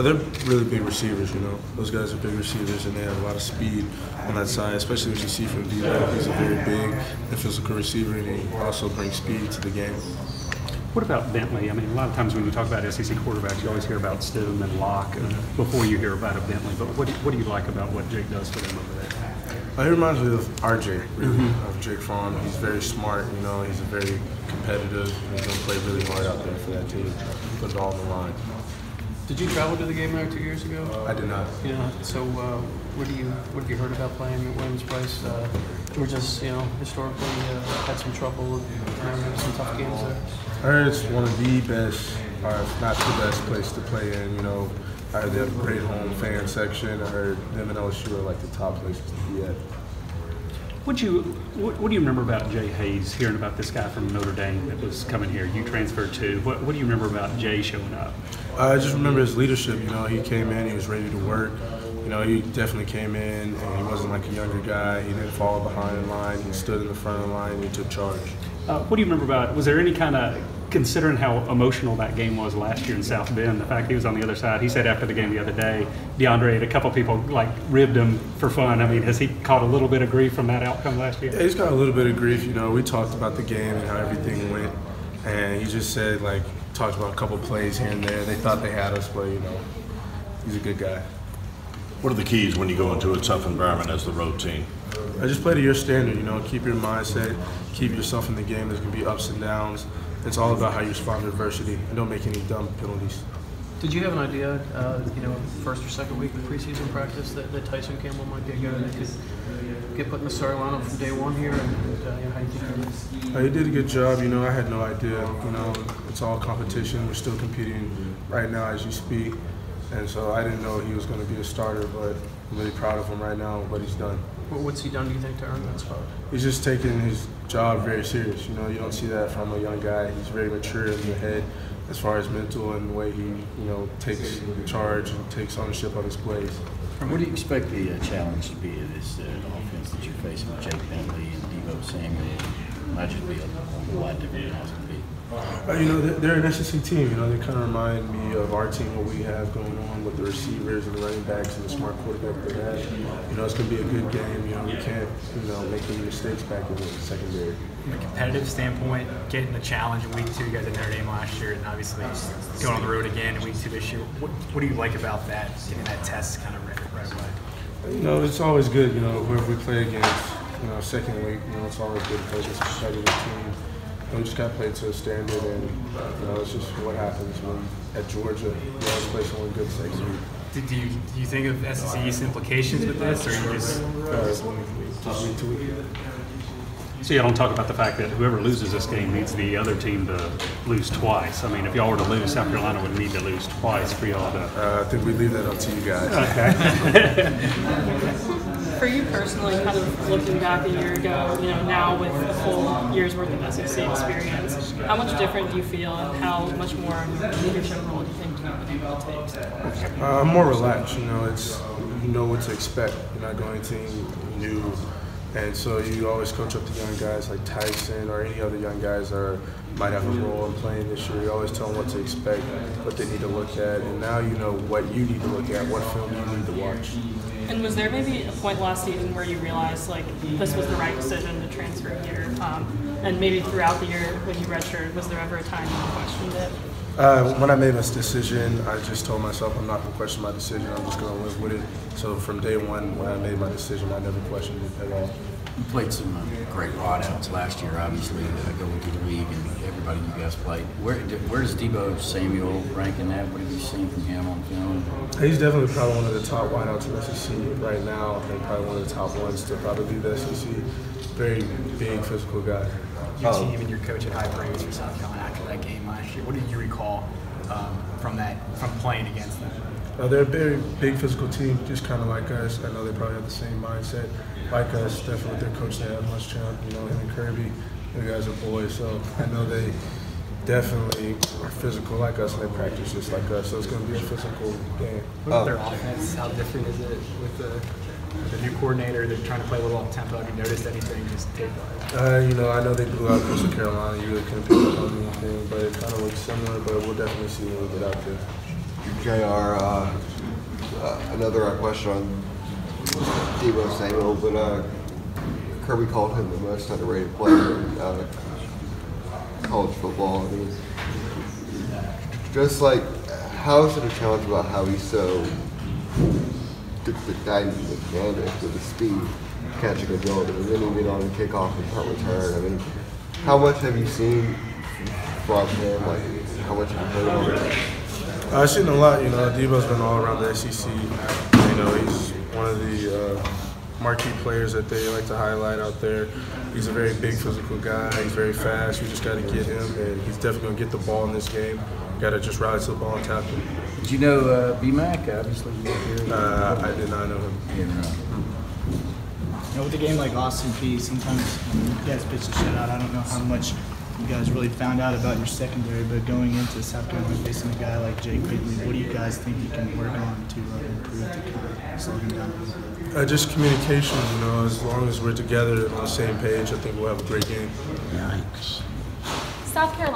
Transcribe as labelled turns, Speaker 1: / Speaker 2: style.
Speaker 1: They're really big receivers, you know. Those guys are big receivers, and they have a lot of speed on that side, especially what you see from Debo. He's a very big and physical receiver, and he also brings speed to the game.
Speaker 2: What about Bentley? I mean, a lot of times when you talk about SEC quarterbacks, you always hear about Stidham and Locke before you hear about a Bentley. But what do you like about what Jake does for them over there?
Speaker 1: He reminds me of RJ, really, of Jake Fromm. He's very smart, you know. He's very competitive. He's going to play really hard out there for that team, put it all on the line.
Speaker 3: Did you travel to the game there 2 years ago?
Speaker 1: I did not.
Speaker 3: You know, so what have you heard about playing at Williams-Brice? We're just, you know, historically had some trouble, some tough games there.
Speaker 1: I heard it's one of the best, or if not the best place to play in, you know. I heard they have a great home fan section. I heard them and LSU are like the top places to be at.
Speaker 2: What do you remember about Jay Hayes, hearing about this guy from Notre Dame that was coming here? You transferred to. What do you remember about Jay showing up?
Speaker 1: I just remember his leadership. You know, he came in, he was ready to work. You know, he definitely came in, and he wasn't like a younger guy. He didn't fall behind in line. He stood in the front of the line, and he took charge.
Speaker 2: What do you remember about, was there any kind of, considering how emotional that game was last year in South Bend, the fact he was on the other side, he said after the game the other day, DeAndre had a couple people like ribbed him for fun. I mean, has he caught a little bit of grief from that outcome last year?
Speaker 1: Yeah, he's got a little bit of grief. You know, we talked about the game and how everything went, and he just said, like, talked about a couple plays here and there. They thought they had us, but, you know, he's a good guy.
Speaker 4: What are the keys when you go into a tough environment as the road team?
Speaker 1: I just play to your standard, you know, keep your mindset, keep yourself in the game. There's going to be ups and downs. It's all about how you respond to adversity and don't make any dumb penalties.
Speaker 3: Did you have an idea, you know, first or second week of preseason practice that Tyson Campbell might be a guy that could get put in the starting lineup from day one here? And you know, how do you think
Speaker 1: He did a good job. You know, I had no idea. You know, it's all competition. We're still competing right now as you speak. And so I didn't know he was going to be a starter, but I'm really proud of him right now and what he's done.
Speaker 3: What's he done, do you think, to earn that spot?
Speaker 1: He's just taking his job very serious. You know, you don't see that from a young guy. He's very mature in the head as far as mental and the way he, you know, takes charge and takes ownership of his plays.
Speaker 5: What do you expect the challenge to be in this offense that you're facing with Jake Bentley and Debo Samuel? Imagine it'll be a whole lot different than how it's going to be.
Speaker 1: You know, they're an SEC team. You know, they kind of remind me of our team, what we have going on with the receivers and the running backs and the smart quarterback they have. You know, it's going to be a good game. You know, we can't, you know, make any mistakes back in the secondary.
Speaker 6: From a competitive standpoint, getting the challenge in week 2, you guys at Notre Dame last year, and obviously going on the road again in week 2 this year. What do you like about that, getting that test kind of right away?
Speaker 1: You know, it's always good, you know, whoever we play against, you know, second week, you know, it's always good to play against a competitive team. We just got to play to a standard, and you know, it's just what happens when at Georgia, we always play someone good second week.
Speaker 6: Do you think of SEC East implications with this, or you just
Speaker 1: week to week?
Speaker 2: So you don't talk about the fact that whoever loses this game needs the other team to lose twice. I mean, if y'all were to lose, South Carolina would need to lose twice for y'all to.
Speaker 1: I think we leave that up to you guys.
Speaker 2: Okay.
Speaker 7: For you personally, kind of looking back a year ago, you know, now with a full year's worth of SEC experience, how much different do you feel, and how much more of a leadership role do you think you've been able to take?
Speaker 1: I'm more relaxed. You know, you know what to expect. You're not going to anything new. And so you always coach up the young guys like Tyson or any other young guys that might have a role in playing this year. You always tell them what to expect, what they need to look at, and now you know what you need to look at, what film you need to watch.
Speaker 7: And was there maybe a point last season where you realized like this was the right decision to transfer here? And maybe throughout the year when you redshirted, was there ever a time you questioned it?
Speaker 1: When I made this decision, I just told myself I'm not going to question my decision. I'm just going to live with it. So from day one, when I made my decision, I never questioned it at all.
Speaker 5: You played some great wideouts last year, obviously, going through the league, and everybody you guys played. Where does Debo Samuel rank in that? What have you seen from him on film?
Speaker 1: He's definitely probably one of the top wideouts in the SEC right now, and probably one of the top ones to probably lead the SEC. Very big, physical guy.
Speaker 6: your team and your coach at high praise for South Carolina after that game last year? What did you recall from playing against them?
Speaker 1: They're a very big physical team, just kind of like us. I know they probably have the same mindset like us. Definitely with their coach, they have Muschamp, him and Kirby. You guys are boys, so I know they definitely are physical like us, and they practice just like us. So it's going to be a physical game.
Speaker 6: What about their offense? How different is it with the new coordinator? They're trying to play a little off tempo. Have you noticed anything just tape-wise?
Speaker 1: I know they blew out Coastal Carolina. You really couldn't pick up on anything, but it kind of looks similar. But we'll definitely see when we get out there.
Speaker 4: You're
Speaker 8: JR, another question on Deebo Samuel, but Kirby called him the most underrated player in college football. I mean, just like, how is it a challenge about how he's so dynamic with the speed, catching a job, and then moving on to kickoff and punt return? I mean, how much have you seen from him? Like, how much have you heard of him?
Speaker 1: I've seen a lot. You know, Deebo's been all around the SEC. You know, he's one of the marquee players that they like to highlight out there. He's a very big physical guy. He's very fast. We just got to get him, and he's definitely going to get the ball in this game. Got to just ride to the ball and tap him.
Speaker 5: Did you know B-Mac? Obviously, you were here.
Speaker 1: I did not know him.
Speaker 5: Yeah.
Speaker 9: You know, with a game like Austin Peay, sometimes you guys pitch a shutout. I don't know how much you guys really found out about your secondary, but going into South Carolina facing a guy like Jake Whitley, what do you guys think you can work on to improve to kind of slow him down a little bit?
Speaker 1: Just communication. You know, as long as we're together on the same page, I think we'll have a great game.
Speaker 5: Yikes.
Speaker 7: South Carolina.